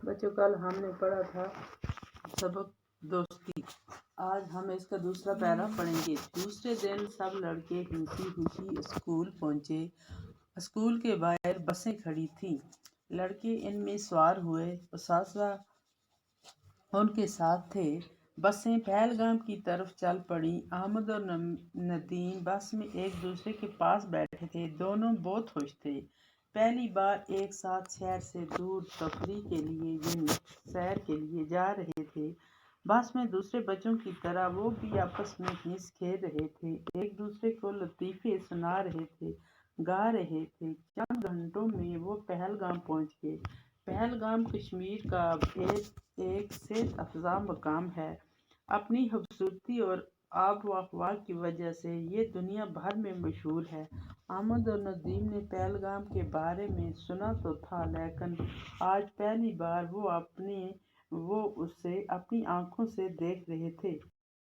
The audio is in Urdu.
بچوں کل ہم نے پڑھا تھا سبق دوستی. آج ہم اس کا دوسرا پیرا پڑھیں گے. دوسرے دن سب لڑکے خوشی خوشی اسکول پہنچے. اسکول کے باہر بسیں کھڑی تھیں. لڑکے ان میں سوار ہوئے. اساتذہ ان کے ساتھ تھے. بسیں پہلگام کی طرف چل پڑیں. احمد اور ندیم بس میں ایک دوسرے کے پاس بیٹھے تھے. دونوں بہت خوش تھے. پہلی بار ایک ساتھ شہر سے دور تفریح کے لیے یعنی سیر کے لیے جا رہے تھے. بس میں دوسرے بچوں کی طرح وہ بھی آپس میں ہنس کھیل رہے تھے. ایک دوسرے کو لطیفے سنا رہے تھے. گا رہے تھے. چند گھنٹوں میں وہ پہلگام پہنچ گئے. پہلگام کشمیر کا ایک صحت افزا مقام ہے. اپنی خوبصورتی اور آب و ہوا کی وجہ سے یہ دنیا بھر میں مشہور ہے. احمد اور ندیم نے پہلگام کے بارے میں سنا تو تھا لیکن آج پہلی بار وہ اسے اپنی آنکھوں سے دیکھ رہے تھے.